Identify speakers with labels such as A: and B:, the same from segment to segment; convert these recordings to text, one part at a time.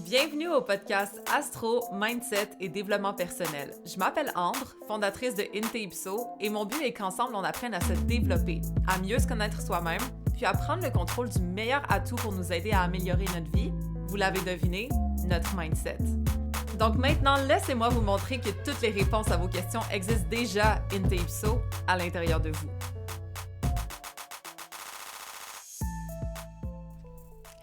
A: Bienvenue au podcast Astro, Mindset et Développement personnel. Je m'appelle Ambre, fondatrice de Inte-Ipso, et mon but est qu'ensemble on apprenne à se développer, à mieux se connaître soi-même, puis à prendre le contrôle du meilleur atout pour nous aider à améliorer notre vie. Vous l'avez deviné, notre mindset. Donc maintenant, laissez-moi vous montrer que toutes les réponses à vos questions existent déjà Inte-Ipso à l'intérieur de vous.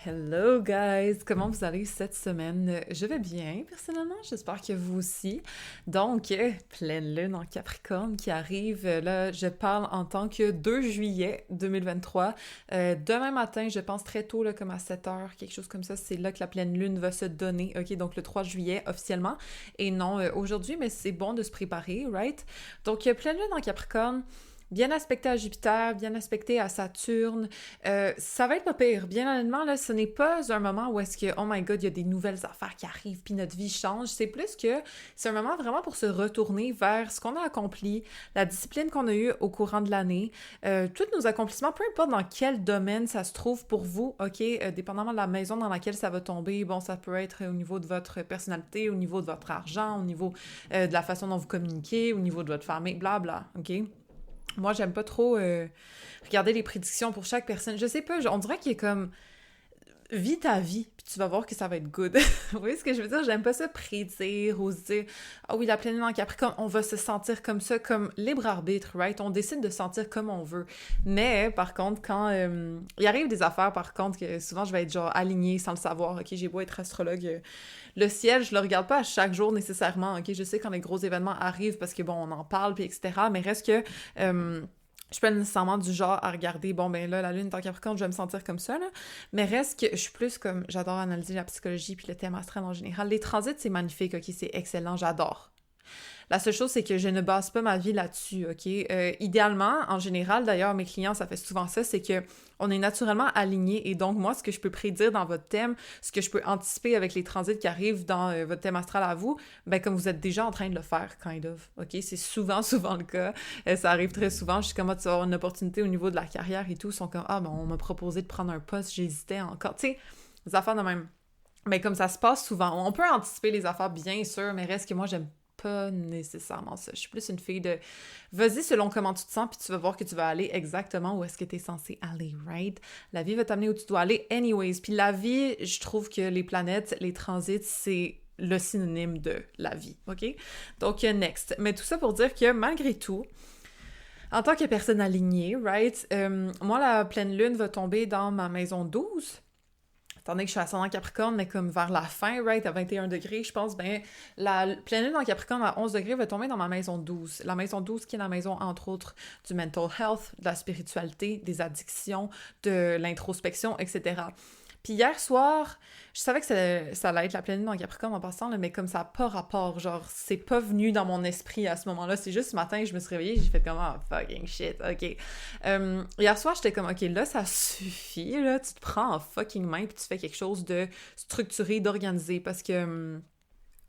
A: Hello guys! Comment vous allez cette semaine? Je vais bien, personnellement, j'espère que vous aussi. Donc, pleine lune en Capricorne qui arrive. Là, je parle en tant que 2 juillet 2023. Demain matin, je pense très tôt, là, comme à 7 heures, quelque chose comme ça, c'est là que la pleine lune va se donner, ok? Donc, le 3 juillet officiellement, et non aujourd'hui, mais c'est bon de se préparer, right? Donc, pleine lune en Capricorne. Bien aspecté à Jupiter, bien aspecté à Saturne, ça va être pas pire. Bien honnêtement, là, ce n'est pas un moment où est-ce que, oh my god, il y a des nouvelles affaires qui arrivent puis notre vie change. C'est plus que c'est un moment vraiment pour se retourner vers ce qu'on a accompli, la discipline qu'on a eue au courant de l'année, tous nos accomplissements, peu importe dans quel domaine ça se trouve pour vous, ok, dépendamment de la maison dans laquelle ça va tomber. Bon, ça peut être au niveau de votre personnalité, au niveau de votre argent, au niveau de la façon dont vous communiquez, au niveau de votre famille, blabla, ok? Moi, j'aime pas trop regarder les prédictions pour chaque personne. Je sais pas, on dirait qu'il est comme « vis ta vie », puis tu vas voir que ça va être good. Vous voyez ce que je veux dire? J'aime pas ça prédire ou se dire « Ah oui, la pleine lune en Capricorne, on va se sentir comme ça, comme libre arbitre, right? » On décide de se sentir comme on veut. Mais, par contre, quand il arrive des affaires, par contre, que souvent je vais être genre alignée sans le savoir, ok? J'ai beau être astrologue, le ciel, je le regarde pas à chaque jour nécessairement, ok? Je sais quand les gros événements arrivent parce que, bon, on en parle, puis etc., mais reste que je suis pas nécessairement du genre à regarder, bon, ben là, la lune est en Capricorne, je vais me sentir comme ça, là. Mais reste que je suis plus comme, j'adore analyser la psychologie puis le thème astral en général. Les transits, c'est magnifique, ok? C'est excellent, j'adore. La seule chose, c'est que je ne base pas ma vie là-dessus, ok? Idéalement, en général, d'ailleurs, mes clients, ça fait souvent ça, c'est que on est naturellement alignés, et donc, moi, ce que je peux prédire dans votre thème, ce que je peux anticiper avec les transits qui arrivent dans votre thème astral à vous, ben comme vous êtes déjà en train de le faire, kind of, ok? C'est souvent le cas. Ça arrive très souvent. Je suis comme, tu vas avoir une opportunité au niveau de la carrière et tout, ils sont comme, ah, ben, on m'a proposé de prendre un poste, j'hésitais encore. Tu sais, des affaires de même. Mais comme ça se passe souvent, on peut anticiper les affaires, bien sûr, mais reste que moi, j'aime pas nécessairement ça. Je suis plus une fille de vas-y selon comment tu te sens, puis tu vas voir que tu vas aller exactement où est-ce que tu es censé aller, right? La vie va t'amener où tu dois aller anyways. Puis la vie, je trouve que les planètes, les transits, c'est le synonyme de la vie, ok? Donc, next. Mais tout ça pour dire que malgré tout, en tant que personne alignée, right? Moi, la pleine lune va tomber dans ma maison 12. Étant donné que je suis ascendant Capricorne, mais comme vers la fin, right, à 21 degrés, je pense, ben, la pleine lune en Capricorne à 11 degrés va tomber dans ma maison 12. La maison 12 qui est la maison, entre autres, du mental health, de la spiritualité, des addictions, de l'introspection, etc. Puis hier soir, je savais que ça allait être la pleine lune en Capricorne en passant, là, mais comme ça n'a pas rapport, genre, c'est pas venu dans mon esprit à ce moment-là. C'est juste ce matin, je me suis réveillée, j'ai fait comme « Ah, fucking shit, ok. » Hier soir, j'étais comme « Ok, là, ça suffit, là, tu te prends en fucking main puis tu fais quelque chose de structuré, d'organisé. » Parce que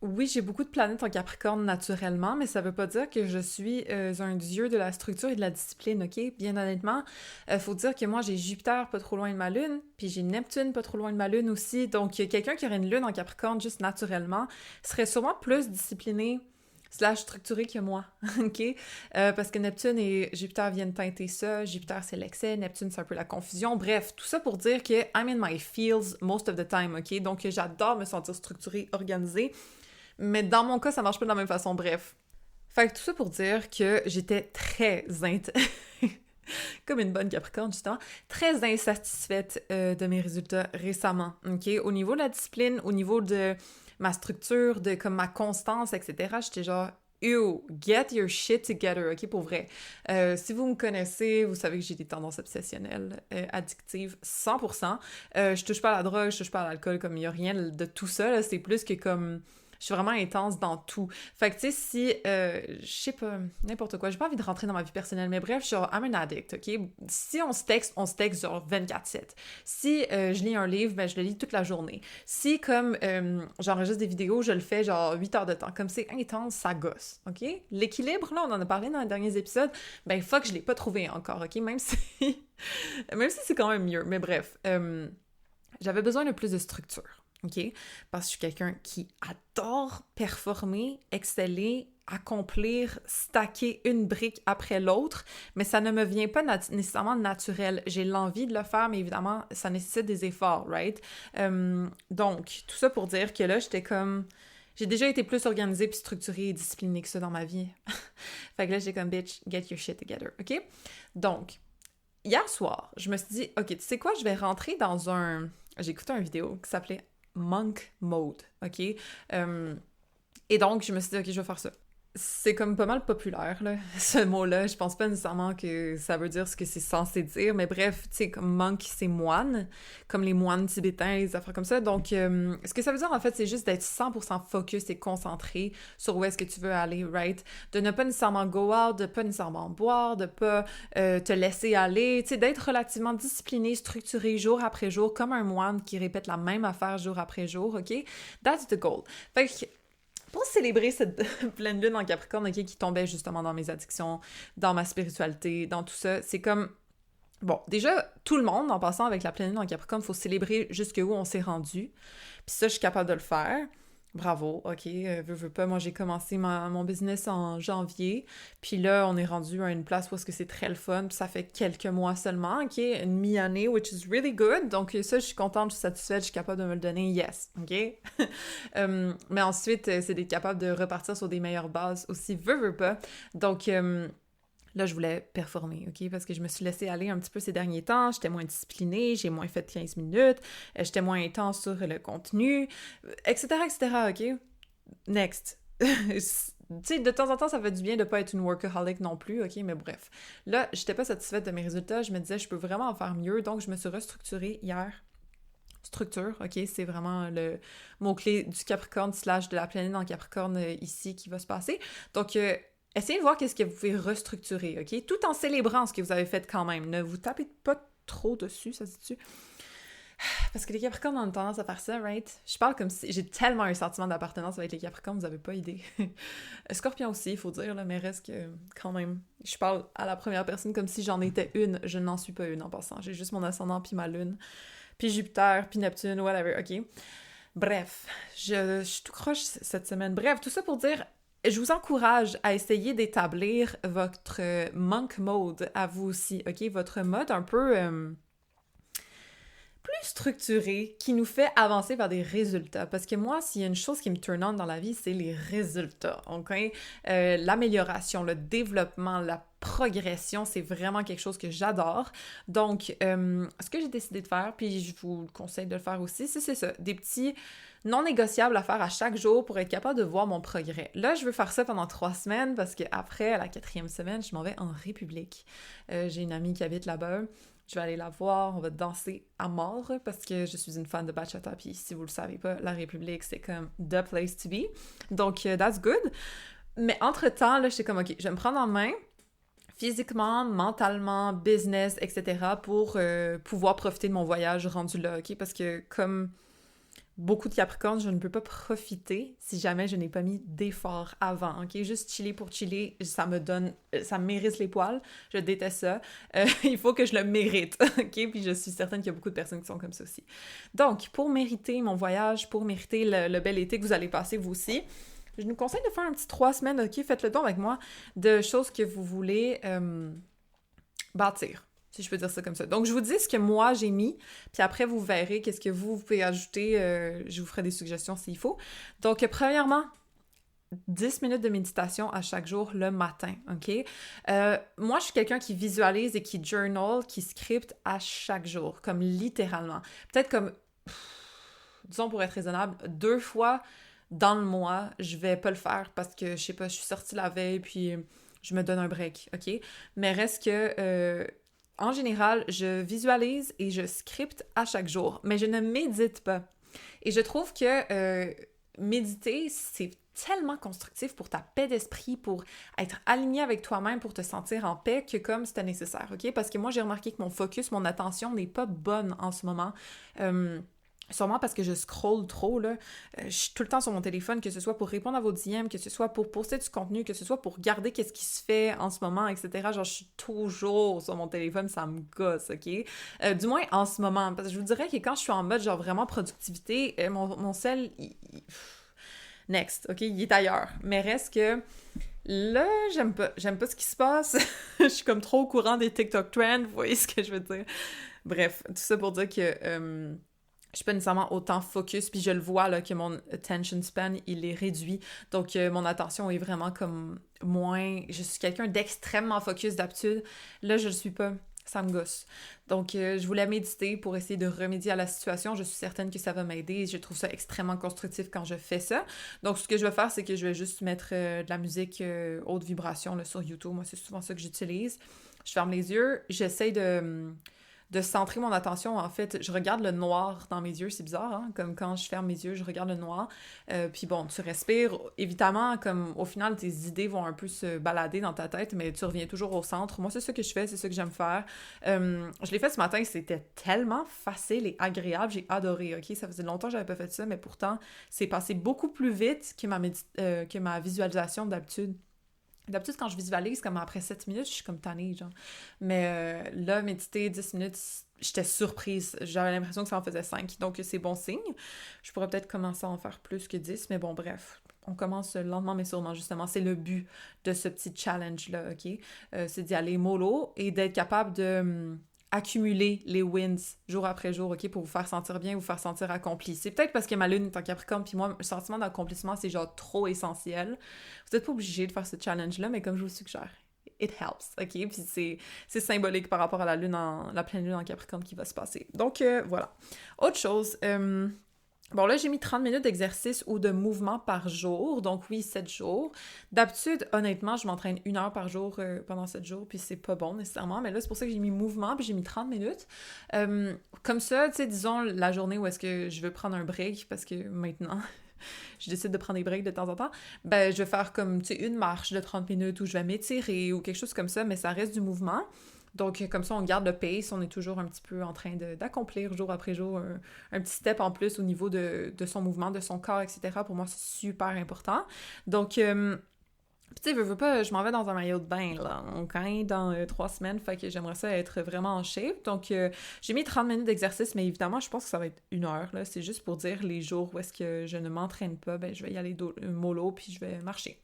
A: oui, j'ai beaucoup de planètes en Capricorne naturellement, mais ça veut pas dire que je suis un dieu de la structure et de la discipline, ok? Bien honnêtement, faut dire que moi, j'ai Jupiter pas trop loin de ma lune, puis j'ai Neptune pas trop loin de ma lune aussi, donc quelqu'un qui aurait une lune en Capricorne juste naturellement serait sûrement plus discipliné / structuré que moi, ok? Parce que Neptune et Jupiter viennent teinter ça, Jupiter c'est l'excès, Neptune c'est un peu la confusion, bref, tout ça pour dire que I'm in my feels most of the time, ok? Donc j'adore me sentir structurée, organisée, mais dans mon cas, ça marche pas de la même façon, bref. Fait que tout ça pour dire que j'étais très comme une bonne Capricorne, justement, très insatisfaite de mes résultats récemment, ok? Au niveau de la discipline, au niveau de ma structure, de comme ma constance, etc., j'étais genre « Ew, get your shit together », ok, pour vrai. Si vous me connaissez, vous savez que j'ai des tendances obsessionnelles, addictives, 100%. Je touche pas à la drogue, je touche pas à l'alcool, comme il y a rien de tout ça, là, c'est plus que comme... Je suis vraiment intense dans tout. Fait que, tu sais, si, je sais pas, n'importe quoi, j'ai pas envie de rentrer dans ma vie personnelle, mais bref, genre, I'm an addict, ok? Si on se texte genre 24/7. Si je lis un livre, ben je le lis toute la journée. Si, comme, j'enregistre des vidéos, je le fais genre 8 heures de temps. Comme c'est intense, ça gosse, ok? L'équilibre, là, on en a parlé dans les derniers épisodes, ben fuck, je l'ai pas trouvé encore, ok? Même si c'est quand même mieux, mais bref. J'avais besoin de plus de structure. OK? Parce que je suis quelqu'un qui adore performer, exceller, accomplir, stacker une brique après l'autre, mais ça ne me vient pas nécessairement naturel. J'ai l'envie de le faire, mais évidemment, ça nécessite des efforts, right? Donc, tout ça pour dire que là, j'étais comme... J'ai déjà été plus organisée puis structurée et disciplinée que ça dans ma vie. Fait que là, j'étais comme, bitch, get your shit together, OK? Donc, hier soir, je me suis dit, OK, tu sais quoi, je vais rentrer dans un... J'ai écouté une vidéo qui s'appelait Monk Mode, OK? Et donc, je me suis dit, OK, je vais faire ça. C'est comme pas mal populaire, là, ce mot-là. Je pense pas nécessairement que ça veut dire ce que c'est censé dire, mais bref, tu sais, comme monk, c'est moine, comme les moines tibétains, les affaires comme ça. Donc, ce que ça veut dire, en fait, c'est juste d'être 100% focus et concentré sur où est-ce que tu veux aller, right? De ne pas nécessairement go out, de pas nécessairement boire, de pas te laisser aller, tu sais, d'être relativement discipliné, structuré, jour après jour, comme un moine qui répète la même affaire jour après jour, OK? That's the goal. Fait que pour célébrer cette pleine lune en Capricorne, OK, qui tombait justement dans mes addictions, dans ma spiritualité, dans tout ça, c'est comme... Bon, déjà, tout le monde, en passant avec la pleine lune en Capricorne, il faut célébrer jusqu'où on s'est rendu. Puis ça, je suis capable de le faire. Bravo, OK, veux pas. Moi, j'ai commencé mon business en janvier, puis là, on est rendu à une place où est-ce que c'est très le fun, puis ça fait quelques mois seulement, OK, une mi-année, which is really good, donc ça, je suis contente, je suis satisfaite, je suis capable de me le donner, yes, OK? Mais ensuite, c'est d'être capable de repartir sur des meilleures bases aussi, veux pas, donc... Là, je voulais performer, OK? Parce que je me suis laissée aller un petit peu ces derniers temps. J'étais moins disciplinée, j'ai moins fait 15 minutes, j'étais moins intense sur le contenu, etc., etc., OK? Next. Tu sais, de temps en temps, ça fait du bien de pas être une workaholic non plus, OK? Mais bref. Là, j'étais pas satisfaite de mes résultats. Je me disais, je peux vraiment en faire mieux. Donc, je me suis restructurée hier. Structure, OK? C'est vraiment le mot-clé du Capricorne / de la planète en Capricorne ici qui va se passer. Donc, essayez de voir qu'est-ce que vous pouvez restructurer, OK? Tout en célébrant ce que vous avez fait quand même. Ne vous tapez pas trop dessus, ça se dit-tu? Parce que les Capricornes ont tendance à faire ça, right? Je parle comme si... J'ai tellement un sentiment d'appartenance avec les Capricornes, vous avez pas idée. Scorpion aussi, il faut dire, là, mais reste que, quand même, je parle à la première personne comme si j'en étais une. Je n'en suis pas une, en passant. J'ai juste mon ascendant, puis ma lune, puis Jupiter, puis Neptune, whatever, OK? Bref, je suis tout croche cette semaine. Bref, tout ça pour dire... Je vous encourage à essayer d'établir votre monk mode à vous aussi, OK? Votre mode un peu plus structuré qui nous fait avancer vers des résultats. Parce que moi, s'il y a une chose qui me turn on dans la vie, c'est les résultats, OK? L'amélioration, le développement, la progression, c'est vraiment quelque chose que j'adore. Donc, ce que j'ai décidé de faire, puis je vous conseille de le faire aussi, c'est ça, des petits non négociables à faire à chaque jour pour être capable de voir mon progrès. Là, je veux faire ça pendant 3 semaines parce qu'après, à la 4e semaine, je m'en vais en République. J'ai une amie qui habite là-bas. Je vais aller la voir, on va danser à mort parce que je suis une fan de bachata, puis si vous le savez pas, la République, c'est comme the place to be. Donc, that's good. Mais entre-temps, là, j'étais comme, OK, je vais me prendre en main, physiquement, mentalement, business, etc., pour pouvoir profiter de mon voyage rendu là, OK? Parce que comme beaucoup de Capricornes, je ne peux pas profiter si jamais je n'ai pas mis d'effort avant, OK? Juste chiller pour chiller, ça me mérite les poils, je déteste ça. Il faut que je le mérite, OK? Puis je suis certaine qu'il y a beaucoup de personnes qui sont comme ça aussi. Donc, pour mériter mon voyage, pour mériter le bel été que vous allez passer vous aussi, je vous conseille de faire un petit 3 semaines, OK? Faites le don avec moi de choses que vous voulez bâtir, si je peux dire ça comme ça. Donc, je vous dis ce que moi, j'ai mis, puis après, vous verrez qu'est-ce que vous pouvez ajouter. Je vous ferai des suggestions s'il faut. Donc, premièrement, 10 minutes de méditation à chaque jour le matin, OK? Moi, je suis quelqu'un qui visualise et qui journal, qui scripte à chaque jour, comme littéralement. Peut-être comme, disons pour être raisonnable, 2 fois dans le mois, je vais pas le faire parce que, je sais pas, je suis sortie la veille, puis je me donne un break, OK? Mais reste que... en général, je visualise et je scripte à chaque jour, mais je ne médite pas. Et je trouve que méditer, c'est tellement constructif pour ta paix d'esprit, pour être aligné avec toi-même, pour te sentir en paix, que comme c'était nécessaire, OK? Parce que moi, j'ai remarqué que mon focus, mon attention n'est pas bonne en ce moment. Sûrement parce que je scrolle trop, là. Je suis tout le temps sur mon téléphone, que ce soit pour répondre à vos DM, que ce soit pour poster du contenu, que ce soit pour regarder qu'est-ce qui se fait en ce moment, etc. Genre, je suis toujours sur mon téléphone, ça me gosse, OK? Du moins, en ce moment. Parce que je vous dirais que quand je suis en mode, genre, vraiment productivité, mon sel, next, OK? Il est ailleurs. Mais reste que... Là, j'aime pas. J'aime pas ce qui se passe. Je suis comme trop au courant des TikTok trends, vous voyez ce que je veux dire? Bref, tout ça pour dire que... je suis pas nécessairement autant focus, puis je le vois là, que mon attention span, il est réduit. Donc, mon attention est vraiment comme moins... Je suis quelqu'un d'extrêmement focus d'habitude. Là, je le suis pas. Ça me gosse. Donc, je voulais méditer pour essayer de remédier à la situation. Je suis certaine que ça va m'aider. Je trouve ça extrêmement constructif quand je fais ça. Donc, ce que je vais faire, c'est que je vais juste mettre de la musique haute vibration là, sur YouTube. Moi, c'est souvent ça que j'utilise. Je ferme les yeux. J'essaie de centrer mon attention. En fait, je regarde le noir dans mes yeux, c'est bizarre, hein? Comme quand je ferme mes yeux, je regarde le noir. Puis bon, tu respires. Évidemment, comme au final, tes idées vont un peu se balader dans ta tête, mais tu reviens toujours au centre. Moi, c'est ça que je fais, c'est ça que j'aime faire. Je l'ai fait ce matin, c'était tellement facile et agréable, j'ai adoré, ok? Ça faisait longtemps que j'avais pas fait ça, mais pourtant, c'est passé beaucoup plus vite que ma visualisation d'habitude. D'habitude, quand je visualise, comme après 7 minutes, je suis comme tannée, genre. Mais là, méditer 10 minutes, j'étais surprise. J'avais l'impression que ça en faisait 5. Donc, c'est bon signe. Je pourrais peut-être commencer à en faire plus que 10, mais bon, bref. On commence lentement mais sûrement, justement. C'est le but de ce petit challenge-là, OK? C'est d'y aller mollo et d'être capable de accumuler les wins jour après jour, OK, pour vous faire sentir bien, vous faire sentir accompli. C'est peut-être parce que ma lune est en Capricorne, puis moi, le sentiment d'accomplissement, c'est genre trop essentiel. Vous n'êtes pas obligé de faire ce challenge-là, mais comme je vous suggère, it helps, OK? Puis c'est symbolique par rapport à la pleine lune en Capricorne qui va se passer. Donc, voilà. Autre chose, bon, là, j'ai mis 30 minutes d'exercice ou de mouvement par jour. Donc, oui, 7 jours. D'habitude, honnêtement, je m'entraîne 1 heure par jour pendant 7 jours, puis c'est pas bon nécessairement. Mais là, c'est pour ça que j'ai mis mouvement, puis j'ai mis 30 minutes. Comme ça, tu sais, disons la journée où est-ce que je veux prendre un break, parce que maintenant, je décide de prendre des breaks de temps en temps, ben, je vais faire comme, tu sais, une marche de 30 minutes où je vais m'étirer ou quelque chose comme ça, mais ça reste du mouvement. Donc, comme ça, on garde le pace, on est toujours un petit peu en train d'accomplir jour après jour un petit step en plus au niveau de son mouvement, de son corps, etc. Pour moi, c'est super important. Donc, tu sais, veux pas, je m'en vais dans un maillot de bain, là, donc, hein, dans 3 semaines, fait que j'aimerais ça être vraiment en shape. Donc, j'ai mis 30 minutes d'exercice, mais évidemment, je pense que ça va être 1 heure, là. C'est juste pour dire les jours où est-ce que je ne m'entraîne pas, ben, je vais y aller mollo, puis je vais marcher.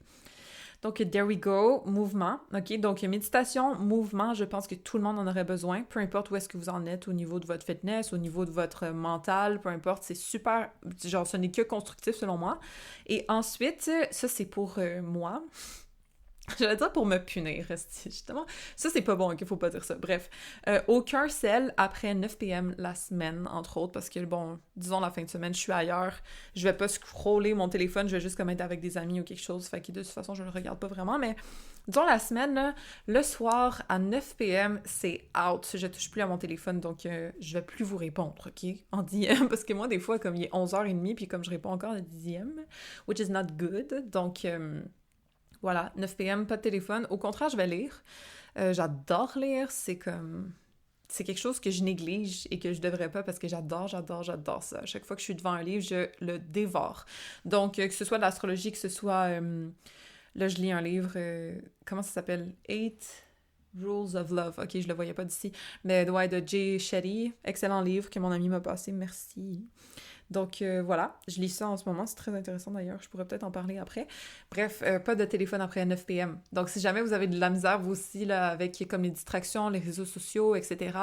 A: Donc, there we go, mouvement, ok? Donc, méditation, mouvement, je pense que tout le monde en aurait besoin, peu importe où est-ce que vous en êtes au niveau de votre fitness, au niveau de votre mental, peu importe, c'est super, genre, ce n'est que constructif selon moi. Et ensuite, ça, c'est pour moi. J'allais dire pour me punir, justement. Ça, c'est pas bon, qu'il faut pas dire ça. Bref, aucun sel après 9 p.m. la semaine, entre autres, parce que, bon, disons la fin de semaine, je suis ailleurs, je vais pas scroller mon téléphone, je vais juste comme être avec des amis ou quelque chose, fait que de toute façon, je le regarde pas vraiment, mais disons la semaine, là, le soir, à 9 p.m., c'est out. Je touche plus à mon téléphone, donc je vais plus vous répondre, OK? En DM, parce que moi, des fois, comme il est 11h30, puis comme je réponds encore à des DM, which is not good, donc... voilà, 9 p.m., pas de téléphone. Au contraire, je vais lire. J'adore lire. C'est comme... C'est quelque chose que je néglige et que je devrais pas parce que j'adore ça. À chaque fois que je suis devant un livre, je le dévore. Donc, que ce soit de l'astrologie, que ce soit... là, je lis un livre... comment ça s'appelle? 8 Rules of Love. OK, je le voyais pas d'ici. Mais ouais, de Jay Shetty. Excellent livre que mon ami m'a passé. Merci. Donc voilà, je lis ça en ce moment, c'est très intéressant d'ailleurs, je pourrais peut-être en parler après. Bref, pas de téléphone après 9 p.m. Donc si jamais vous avez de la misère, vous aussi, là, avec comme les distractions, les réseaux sociaux, etc.,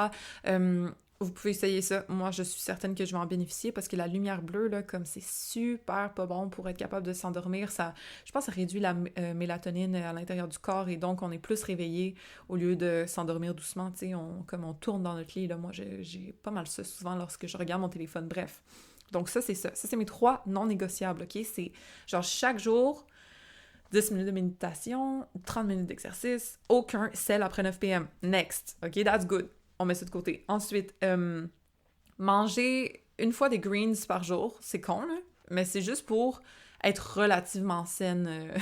A: vous pouvez essayer ça. Moi, je suis certaine que je vais en bénéficier parce que la lumière bleue, là, comme c'est super pas bon pour être capable de s'endormir, ça, je pense que ça réduit la mélatonine à l'intérieur du corps et donc on est plus réveillé au lieu de s'endormir doucement, tu sais, comme on tourne dans notre lit, là. Moi, j'ai pas mal ça souvent lorsque je regarde mon téléphone, bref. Donc ça, c'est ça. Ça, c'est mes 3 non négociables, OK? C'est genre chaque jour, 10 minutes de méditation, 30 minutes d'exercice, aucun sel après 9 p.m. Next. OK? That's good. On met ça de côté. Ensuite, manger 1 fois des greens par jour. C'est con, là, mais c'est juste pour être relativement saine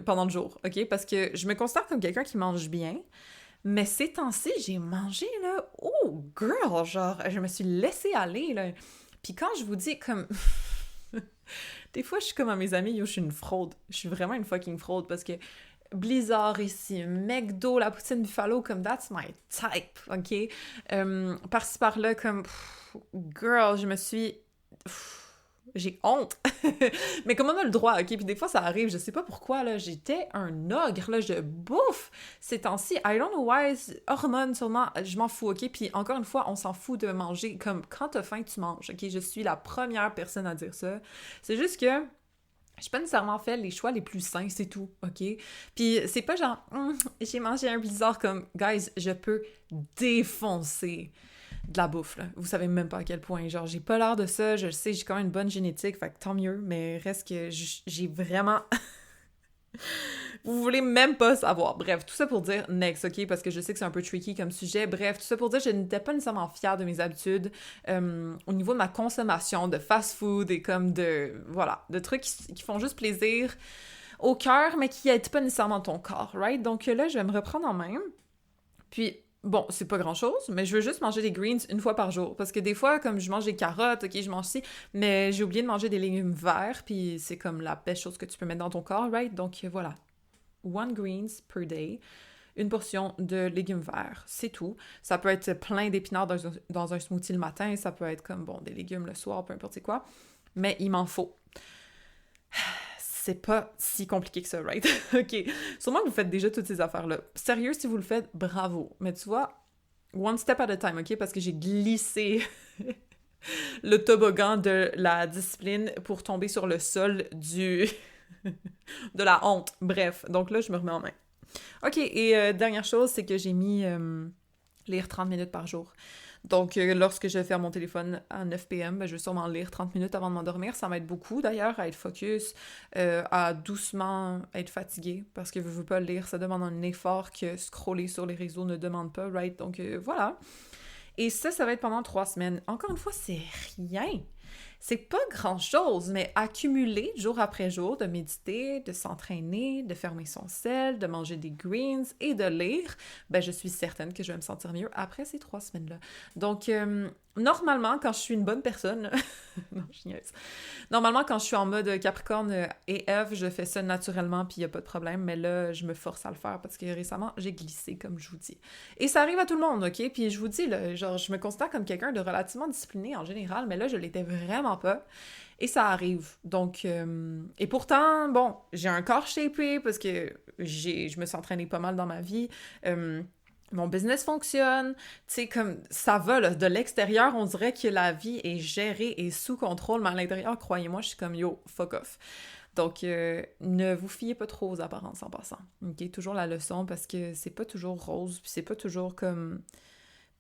A: pendant le jour, OK? Parce que je me considère comme quelqu'un qui mange bien, mais ces temps-ci, j'ai mangé, là, oh, girl, genre, je me suis laissée aller, là. Puis quand je vous dis comme... Des fois, je suis comme à mes amis, yo, je suis une fraude. Je suis vraiment une fucking fraude parce que Blizzard ici, McDo, la poutine Buffalo, comme that's my type, ok? Par-ci par-là, comme, girl, je me suis... j'ai honte. Mais comme on a le droit, ok? Puis des fois, ça arrive, je sais pas pourquoi, là, j'étais un ogre, là, je bouffe ces temps-ci. I don't know why, hormones, sûrement, je m'en fous, ok? Puis encore une fois, on s'en fout de manger, comme, quand t'as faim, tu manges, ok? Je suis la première personne à dire ça. C'est juste que... j'ai pas nécessairement fait les choix les plus sains, c'est tout, ok? Puis c'est pas genre, j'ai mangé un blizzard comme, guys, je peux défoncer de la bouffe, là. Vous savez même pas à quel point. Genre, j'ai pas l'air de ça, je le sais, j'ai quand même une bonne génétique, fait que tant mieux, mais reste que j'ai vraiment... Vous voulez même pas savoir. Bref, tout ça pour dire next, ok? Parce que je sais que c'est un peu tricky comme sujet. Bref, tout ça pour dire que je n'étais pas nécessairement fière de mes habitudes au niveau de ma consommation de fast-food et comme de... voilà, de trucs qui font juste plaisir au cœur, mais qui n'aident pas nécessairement ton corps, right? Donc là, je vais me reprendre en main. Puis... bon, c'est pas grand-chose, mais je veux juste manger des greens une fois par jour. Parce que des fois, comme je mange des carottes, ok, je mange ci, mais j'ai oublié de manger des légumes verts, puis c'est comme la belle chose que tu peux mettre dans ton corps, right? Donc voilà. 1 greens per day, une portion de légumes verts, c'est tout. Ça peut être plein d'épinards dans un smoothie le matin, ça peut être comme, bon, des légumes le soir, peu importe c'est quoi, mais il m'en faut. C'est pas si compliqué que ça, right? OK. Sûrement que vous faites déjà toutes ces affaires-là. Sérieux, si vous le faites, bravo. Mais tu vois, one step at a time, OK? Parce que j'ai glissé le toboggan de la discipline pour tomber sur le sol de la honte. Bref, donc là, je me remets en main. OK, et dernière chose, c'est que j'ai mis lire 30 minutes par jour. Donc, lorsque je vais faire mon téléphone à 9 p.m., ben, je vais sûrement lire 30 minutes avant de m'endormir. Ça m'aide beaucoup, d'ailleurs, à être focus, à doucement être fatigué, parce que je veux pas lire, ça demande un effort que scroller sur les réseaux ne demande pas, right? Donc, voilà. Et ça va être pendant 3 semaines. Encore une fois, c'est rien. C'est pas grand-chose, mais accumuler jour après jour, de méditer, de s'entraîner, de fermer son sel, de manger des greens et de lire, ben je suis certaine que je vais me sentir mieux après ces 3 semaines-là. Donc, normalement, quand je suis une bonne personne, non, je niaise. Normalement, quand je suis en mode Capricorne et F, je fais ça naturellement, puis il n'y a pas de problème, mais là, je me force à le faire parce que récemment, j'ai glissé, comme je vous dis. Et ça arrive à tout le monde, OK? Puis je vous dis, là, genre, je me considère comme quelqu'un de relativement discipliné en général, mais là, je l'étais vraiment pas. Et ça arrive. Donc, et pourtant, bon, j'ai un corps shapé parce que je me suis entraînée pas mal dans ma vie. Mon business fonctionne, tu sais, comme ça va, là, de l'extérieur, on dirait que la vie est gérée et sous contrôle, mais à l'intérieur, croyez-moi, je suis comme, yo, fuck off. Donc, ne vous fiez pas trop aux apparences en passant, ok? Toujours la leçon, parce que c'est pas toujours rose, puis c'est pas toujours comme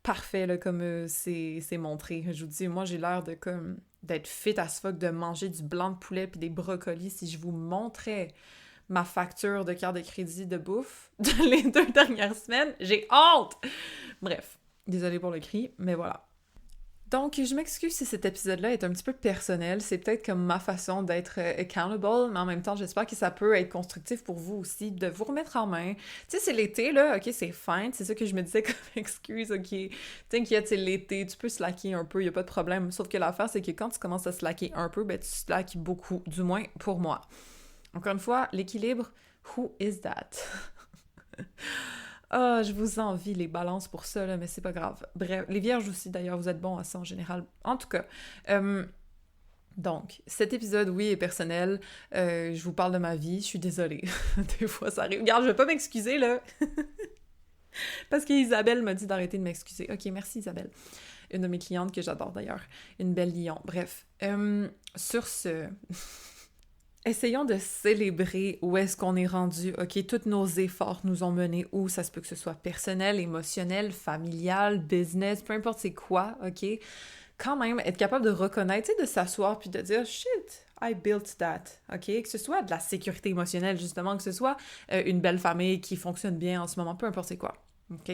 A: parfait, là, comme c'est montré. Je vous dis, moi, j'ai l'air de comme d'être fit as fuck, de manger du blanc de poulet puis des brocolis. Si je vous montrais ma facture de carte de crédit de bouffe de les 2 dernières semaines, j'ai honte! Bref, désolée pour le cri, mais voilà. Donc, je m'excuse si cet épisode-là est un petit peu personnel. C'est peut-être comme ma façon d'être accountable, mais en même temps, j'espère que ça peut être constructif pour vous aussi, de vous remettre en main. Tu sais, c'est l'été, là, OK, c'est fine, c'est ça que je me disais comme excuse, OK, t'inquiète, c'est l'été, tu peux slacker un peu, y a pas de problème. Sauf que l'affaire, c'est que quand tu commences à slacker un peu, ben tu slackes beaucoup, du moins pour moi. Encore une fois, l'équilibre, who is that? Ah, je vous envie les balances pour ça, là, mais c'est pas grave. Bref, les vierges aussi, d'ailleurs, vous êtes bons à ça en général. En tout cas, donc, cet épisode, oui, est personnel. Je vous parle de ma vie, je suis désolée. Des fois, ça arrive. Regarde, je vais pas m'excuser, là. Parce qu'Isabelle m'a dit d'arrêter de m'excuser. Ok, merci Isabelle. Une de mes clientes que j'adore d'ailleurs. Une belle lion. Bref. Sur ce... essayons de célébrer où est-ce qu'on est rendu, OK? Tous nos efforts nous ont menés où? Ça se peut que ce soit personnel, émotionnel, familial, business, peu importe c'est quoi, OK? Quand même, être capable de reconnaître, tu sais, de s'asseoir puis de dire « Shit, I built that », OK? Que ce soit de la sécurité émotionnelle, justement, que ce soit une belle famille qui fonctionne bien en ce moment, peu importe c'est quoi, OK?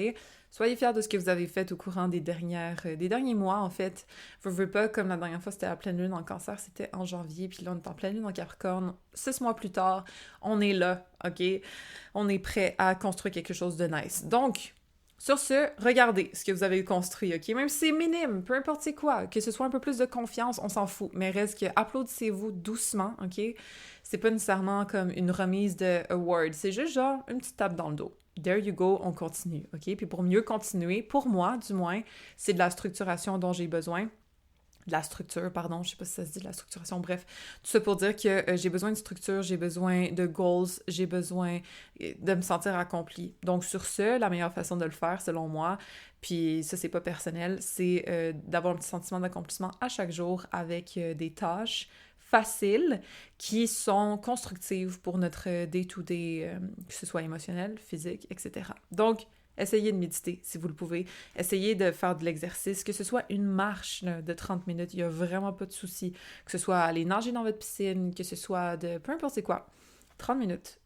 A: Soyez fiers de ce que vous avez fait au courant des derniers mois, en fait. Je veux pas, comme la dernière fois, c'était à pleine lune en Cancer, c'était en janvier, puis là, on est en pleine lune en Capricorne. 6 mois plus tard, on est là, OK? On est prêt à construire quelque chose de nice. Donc, Sur ce, regardez ce que vous avez construit, OK? Même si c'est minime, peu importe c'est quoi, que ce soit un peu plus de confiance, on s'en fout. Mais reste que applaudissez-vous doucement, OK? C'est pas nécessairement comme une remise de award, c'est juste genre une petite tape dans le dos. There you go, on continue, OK? Puis pour mieux continuer, pour moi du moins, c'est de la structuration dont j'ai besoin. De la structure, pardon, je sais pas si ça se dit de la structuration, bref, tout ça pour dire que j'ai besoin de structure, j'ai besoin de goals, j'ai besoin de me sentir accompli. Donc sur ce, la meilleure façon de le faire, selon moi, puis ça c'est pas personnel, c'est d'avoir un petit sentiment d'accomplissement à chaque jour avec des tâches faciles qui sont constructives pour notre day-to-day, que ce soit émotionnel, physique, etc. Donc, essayez de méditer si vous le pouvez. Essayez de faire de l'exercice, que ce soit une marche là, de 30 minutes, il n'y a vraiment pas de souci. Que ce soit aller nager dans votre piscine, que ce soit de peu importe c'est quoi. 30 minutes.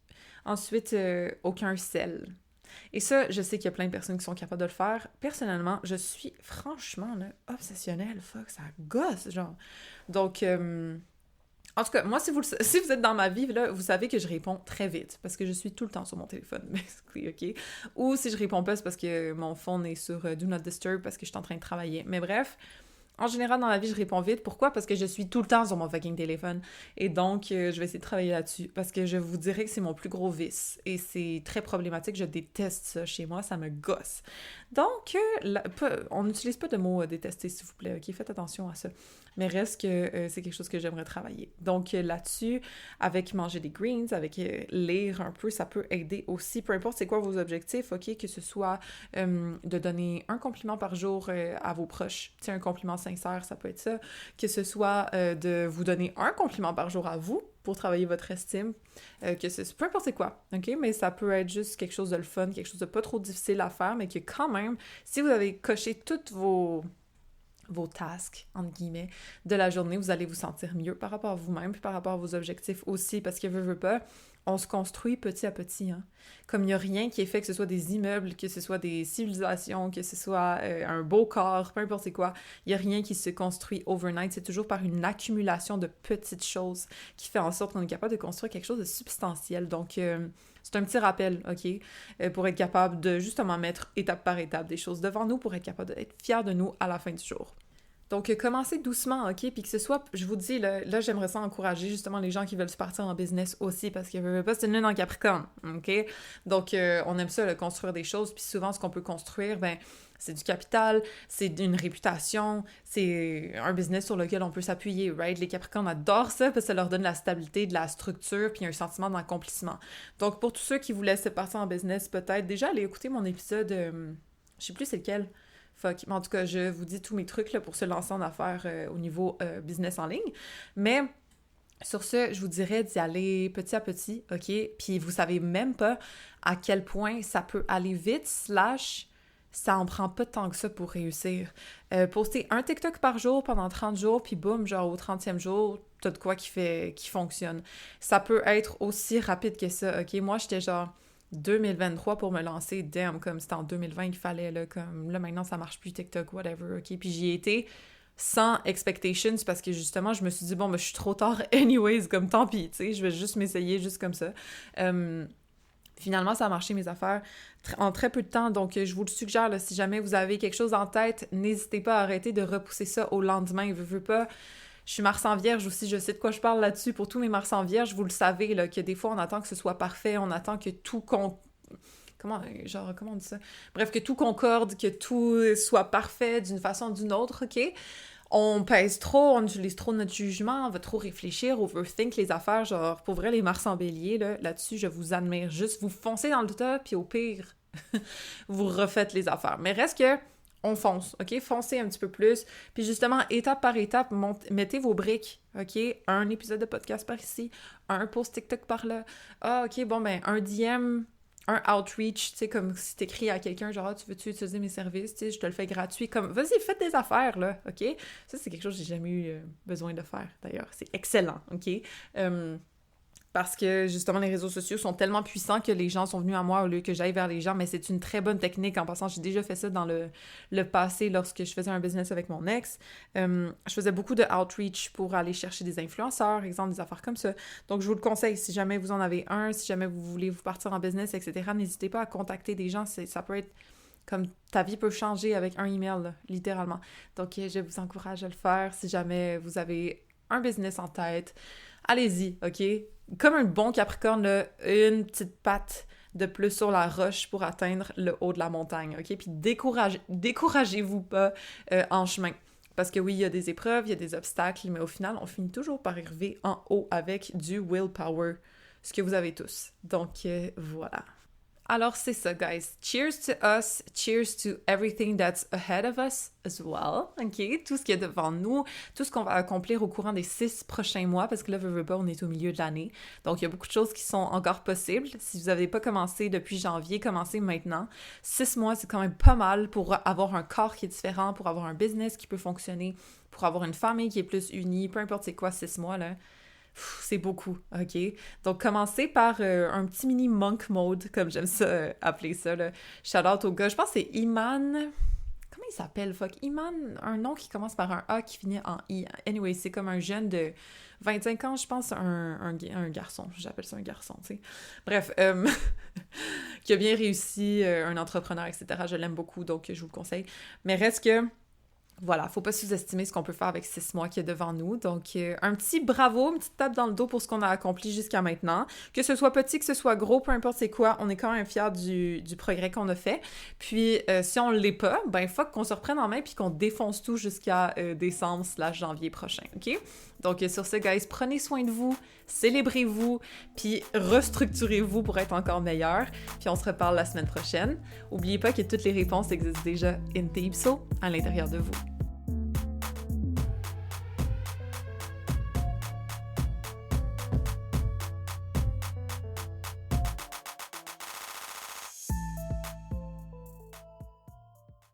A: Ensuite, aucun sel. Et ça, je sais qu'il y a plein de personnes qui sont capables de le faire. Personnellement, je suis franchement là, obsessionnelle. Fuck, ça gosse, genre. Donc, en tout cas, moi, si vous êtes dans ma vie, là, vous savez que je réponds très vite parce que je suis tout le temps sur mon téléphone, OK? Ou si je réponds pas, c'est parce que mon phone est sur Do Not Disturb parce que je suis en train de travailler. Mais bref, en général, dans la vie, je réponds vite. Pourquoi? Parce que je suis tout le temps sur mon fucking téléphone. Et donc, je vais essayer de travailler là-dessus. Parce que je vous dirais que c'est mon plus gros vice. Et c'est très problématique. Je déteste ça chez moi. Ça me gosse. Donc, on n'utilise pas de mot détester, s'il vous plaît. OK? Faites attention à ça. Mais reste que c'est quelque chose que j'aimerais travailler. Donc, là-dessus, avec manger des greens, avec lire un peu, ça peut aider aussi. Peu importe c'est quoi vos objectifs, OK? Que ce soit de donner un compliment par jour à vos proches. Tu sais, un compliment sincère, ça peut être ça. Que ce soit de vous donner un compliment par jour à vous pour travailler votre estime. Peu importe c'est quoi, OK? Mais ça peut être juste quelque chose de le fun, quelque chose de pas trop difficile à faire, mais que quand même, si vous avez coché toutes vos tasks, entre guillemets, de la journée, vous allez vous sentir mieux par rapport à vous-même, puis par rapport à vos objectifs aussi, parce que veut pas, on se construit petit à petit, hein. Comme il n'y a rien qui est fait, que ce soit des immeubles, que ce soit des civilisations, que ce soit un beau corps, peu importe c'est quoi, il n'y a rien qui se construit overnight, c'est toujours par une accumulation de petites choses qui fait en sorte qu'on est capable de construire quelque chose de substantiel. Donc, c'est un petit rappel, OK, pour être capable de justement mettre étape par étape des choses devant nous, pour être capable d'être fier de nous à la fin du jour. Donc, commencez doucement, OK? Puis que ce soit, je vous dis, là j'aimerais ça encourager justement les gens qui veulent se partir en business aussi, parce qu'il veut pas, c'est une lune en Capricorne, OK? Donc, on aime ça, là, construire des choses, puis souvent, ce qu'on peut construire, ben c'est du capital, c'est une réputation, c'est un business sur lequel on peut s'appuyer, right? Les Capricornes adorent ça, parce que ça leur donne la stabilité, de la structure, puis un sentiment d'accomplissement. Donc, pour tous ceux qui vous laissent partir en business, peut-être, déjà, allez écouter mon épisode, je sais plus c'est lequel. Fuck. Mais en tout cas, je vous dis tous mes trucs là, pour se lancer en affaires au niveau business en ligne. Mais sur ce, je vous dirais d'y aller petit à petit, OK? Puis vous savez même pas à quel point ça peut aller vite, ça en prend pas tant que ça pour réussir. Poster un TikTok par jour pendant 30 jours, puis boum, genre au 30e jour, t'as de quoi qui fonctionne. Ça peut être aussi rapide que ça, OK? Moi, j'étais genre 2023 pour me lancer, damn, comme c'était en 2020 qu'il fallait, là, comme là maintenant ça marche plus TikTok, whatever, OK? Puis j'y ai été sans expectations parce que justement je me suis dit, bon, ben je suis trop tard anyways, comme tant pis, tu sais, je vais juste m'essayer juste comme ça. Finalement, ça a marché mes affaires en très peu de temps, donc je vous le suggère, là, si jamais vous avez quelque chose en tête, n'hésitez pas à arrêter de repousser ça au lendemain, veux pas. Je suis Mars en Vierge aussi, je sais de quoi je parle là-dessus. Pour tous mes Mars en Vierge, vous le savez, là, que des fois, on attend que ce soit parfait, on attend que tout comment on dit ça? Bref, que tout concorde, que tout soit parfait d'une façon ou d'une autre, OK? On pèse trop, on utilise trop notre jugement, on va trop réfléchir, overthink les affaires, genre, pour vrai, les Mars en Bélier, là-dessus, je vous admire juste. Vous foncez dans le tas, puis au pire, vous refaites les affaires. Mais reste que on fonce, OK? Foncez un petit peu plus. Puis justement, étape par étape, mettez vos briques, OK? Un épisode de podcast par ici, un post TikTok par là. Ah, OK, bon, ben, un DM, un outreach, tu sais, comme si t'écris à quelqu'un, genre, ah, tu veux-tu utiliser mes services? Tu sais, je te le fais gratuit. Comme, vas-y, faites des affaires, là, OK? Ça, c'est quelque chose que j'ai jamais eu besoin de faire, d'ailleurs. C'est excellent, OK? Parce que, justement, les réseaux sociaux sont tellement puissants que les gens sont venus à moi au lieu que j'aille vers les gens, mais c'est une très bonne technique. En passant, j'ai déjà fait ça dans le passé lorsque je faisais un business avec mon ex. Je faisais beaucoup de outreach pour aller chercher des influenceurs, exemple, des affaires comme ça. Donc, je vous le conseille, si jamais vous en avez un, si jamais vous voulez vous partir en business, etc., n'hésitez pas à contacter des gens. Ça peut être Comme ta vie peut changer avec un email, là, littéralement. Donc, je vous encourage à le faire si jamais vous avez un business en tête. Allez-y, OK? Comme un bon Capricorne, là, une petite patte de plus sur la roche pour atteindre le haut de la montagne, OK? Puis découragez-vous pas en chemin. Parce que oui, il y a des épreuves, il y a des obstacles, mais au final, on finit toujours par arriver en haut avec du willpower, ce que vous avez tous. Donc, voilà. Alors, c'est ça, guys. Cheers to us. Cheers to everything that's ahead of us as well. OK? Tout ce qui est devant nous, tout ce qu'on va accomplir au courant des 6 prochains mois, parce que là, veux pas, on est au milieu de l'année. Donc, il y a beaucoup de choses qui sont encore possibles. Si vous n'avez pas commencé depuis janvier, commencez maintenant. 6 mois, c'est quand même pas mal pour avoir un corps qui est différent, pour avoir un business qui peut fonctionner, pour avoir une famille qui est plus unie, peu importe c'est quoi 6 mois, là. C'est beaucoup, OK? Donc, commencez par un petit mini monk mode, comme j'aime ça appeler ça, là. Shout-out au gars, je pense que c'est Iman... Comment il s'appelle, fuck? Iman, un nom qui commence par un A qui finit en I. Anyway, c'est comme un jeune de 25 ans, je pense, un garçon. J'appelle ça un garçon, tu sais. Bref, qui a bien réussi, un entrepreneur, etc. Je l'aime beaucoup, donc je vous le conseille. Mais reste que... Voilà, faut pas sous-estimer ce qu'on peut faire avec 6 mois qui est devant nous. Donc, un petit bravo, une petite tape dans le dos pour ce qu'on a accompli jusqu'à maintenant. Que ce soit petit, que ce soit gros, peu importe c'est quoi, on est quand même fiers du progrès qu'on a fait. Puis, si on l'est pas, ben fuck qu'on se reprenne en main puis qu'on défonce tout jusqu'à décembre/janvier prochain, OK? Donc, sur ce, guys, prenez soin de vous, célébrez-vous, puis restructurez-vous pour être encore meilleur. Puis, on se reparle la semaine prochaine. N'oubliez pas que toutes les réponses existent déjà in Teipso, à l'intérieur de vous.